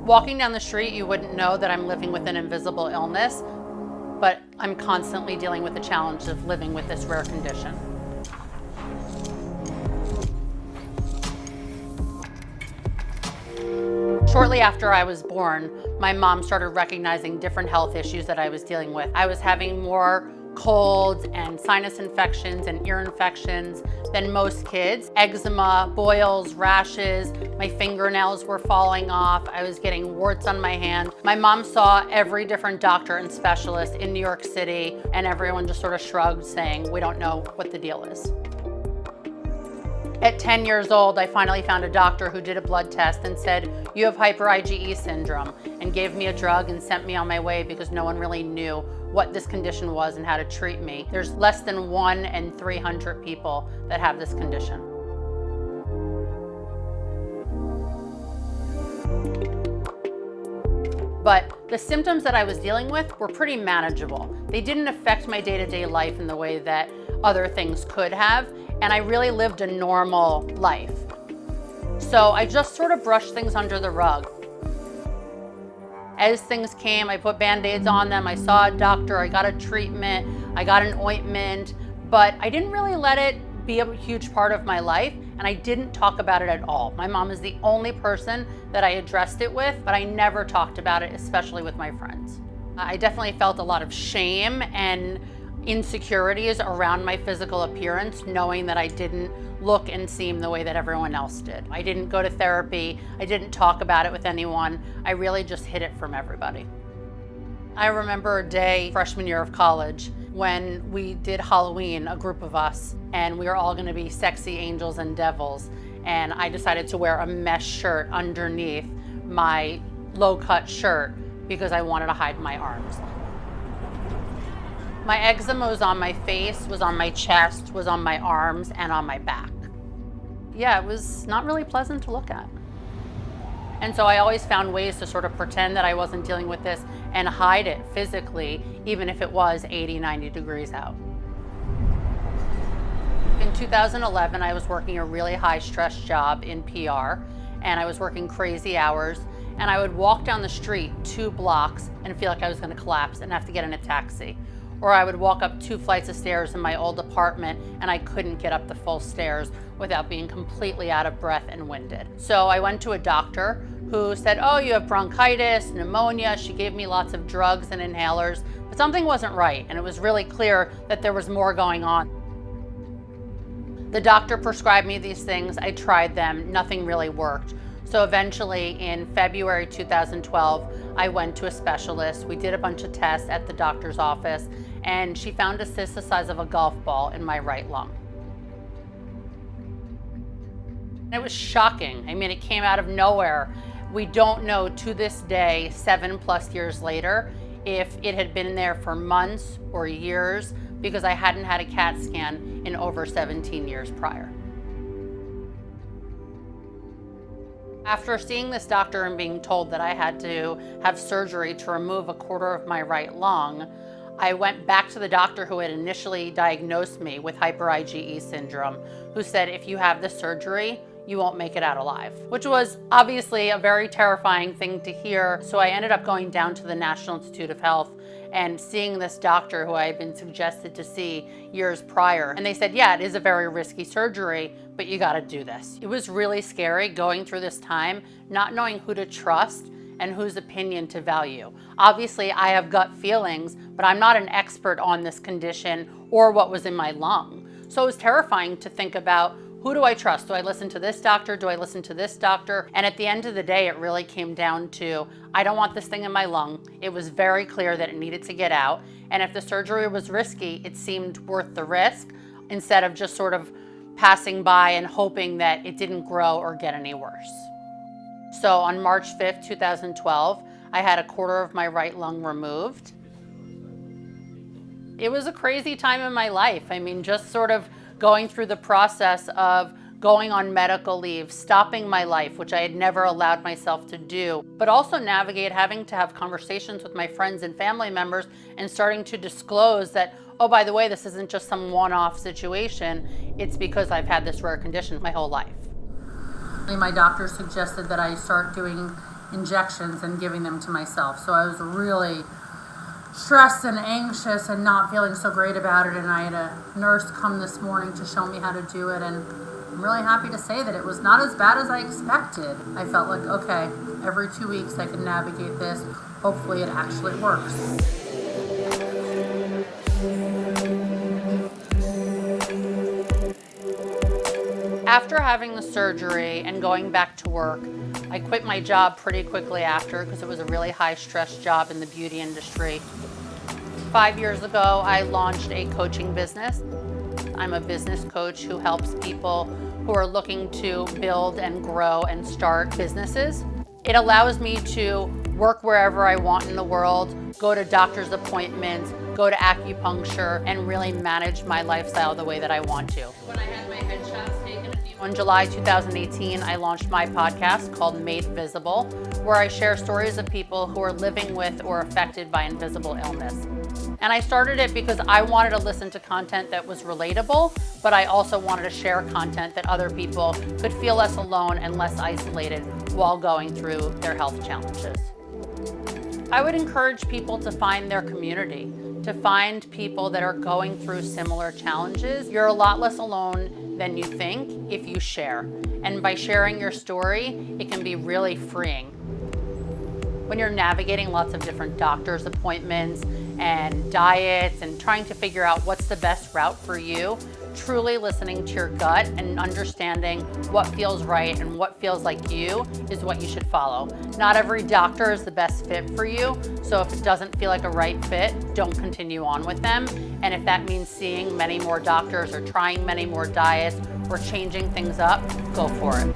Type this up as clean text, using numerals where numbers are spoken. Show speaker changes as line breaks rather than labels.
Walking down the street, you wouldn't know that I'm living with an invisible illness, but I'm constantly dealing with the challenge of living with this rare condition. Shortly after I was born, my mom started recognizing different health issues that I was dealing with. I was having more colds and sinus infections and ear infections than most kids. Eczema, boils, rashes, my fingernails were falling off. I was getting warts on my hand. My mom saw every different doctor and specialist in New York City, and everyone just sort of shrugged, saying, "We don't know what the deal is." At 10 years old, I finally found a doctor who did a blood test and said, "You have hyper IgE syndrome," and gave me a drug and sent me on my way because no one really knew what this condition was and how to treat me. There's less than 1 in 300 people that have this condition. But the symptoms that I was dealing with were pretty manageable. They didn't affect my day-to-day life in the way that other things could have, and I really lived a normal life. So I just sort of brushed things under the rug. As things came, I put Band-Aids on them, I saw a doctor, I got a treatment, I got an ointment, but I didn't really let it be a huge part of my life, and I didn't talk about it at all. My mom is the only person that I addressed it with, but I never talked about it, especially with my friends. I definitely felt a lot of shame and insecurities around my physical appearance, knowing that I didn't look and seem the way that everyone else did. I didn't go to therapy, I didn't talk about it with anyone, I really just hid it from everybody. I remember a day, freshman year of college, when we did Halloween, a group of us, and we were all gonna be sexy angels and devils, and I decided to wear a mesh shirt underneath my low-cut shirt because I wanted to hide my arms. My eczema was on my face, was on my chest, was on my arms, and on my back. Yeah, it was not really pleasant to look at. And so I always found ways to sort of pretend that I wasn't dealing with this and hide it physically, even if it was 80, 90 degrees out. In 2011, I was working a really high stress job in PR, and I was working crazy hours, and I would walk down the street 2 blocks and feel like I was gonna collapse and have to get in a taxi. Or I would walk up 2 flights of stairs in my old apartment and I couldn't get up the full stairs without being completely out of breath and winded. So I went to a doctor who said, "Oh, you have bronchitis, pneumonia." She gave me lots of drugs and inhalers, but something wasn't right, and it was really clear that there was more going on. The doctor prescribed me these things, I tried them, nothing really worked. So eventually in February 2012, I went to a specialist. We did a bunch of tests at the doctor's office, and she found a cyst the size of a golf ball in my right lung. It was shocking. I mean, it came out of nowhere. We don't know to this day, 7+ years later, if it had been there for months or years, because I hadn't had a CAT scan in over 17 years prior. After seeing this doctor and being told that I had to have surgery to remove a quarter of my right lung, I went back to the doctor who had initially diagnosed me with hyper IgE syndrome, who said, "If you have this surgery, you won't make it out alive," which was obviously a very terrifying thing to hear. So I ended up going down to the National Institute of Health and seeing this doctor who I had been suggested to see years prior. And they said, "Yeah, it is a very risky surgery, but you gotta do this." It was really scary going through this time, not knowing who to trust and whose opinion to value. Obviously, I have gut feelings, but I'm not an expert on this condition or what was in my lung. So it was terrifying to think about, who do I trust? Do I listen to this doctor? Do I listen to this doctor? And at the end of the day, it really came down to, I don't want this thing in my lung. It was very clear that it needed to get out. And if the surgery was risky, it seemed worth the risk instead of just sort of passing by and hoping that it didn't grow or get any worse. So on March 5th, 2012, I had a quarter of my right lung removed. It was a crazy time in my life. I mean, just sort of going through the process of going on medical leave, stopping my life, which I had never allowed myself to do, but also navigate having to have conversations with my friends and family members and starting to disclose that, oh, by the way, this isn't just some one-off situation. It's because I've had this rare condition my whole life. My doctor suggested that I start doing
injections and giving them to myself. So I was really stressed and anxious and not feeling so great about it. And I had a nurse come this morning to show me how to do it. And I'm really happy to say that it was not as bad as I expected. I felt like, okay, every 2 weeks I can navigate this. Hopefully it actually works.
After having the surgery and going back to work, I quit my job pretty quickly after because it was a really high stress job in the beauty industry. 5 years ago, I launched a coaching business. I'm a business coach who helps people who are looking to build and grow and start businesses. It allows me to work wherever I want in the world, go to doctor's appointments, go to acupuncture, and really manage my lifestyle the way that I want to. When I had my headshots taken in July 2018, I launched my podcast called Made Visible, where I share stories of people who are living with or affected by invisible illness. And I started it because I wanted to listen to content that was relatable, but I also wanted to share content that other people could feel less alone and less isolated while going through their health challenges. I would encourage people to find their community, to find people that are going through similar challenges. You're a lot less alone than you think if you share. And by sharing your story, it can be really freeing. When you're navigating lots of different doctor's appointments and diets and trying to figure out what's the best route for you, truly listening to your gut and understanding what feels right and what feels like you is what you should follow. Not every doctor is the best fit for you, so if it doesn't feel like a right fit, don't continue on with them. And if that means seeing many more doctors or trying many more diets or changing things up, go for it.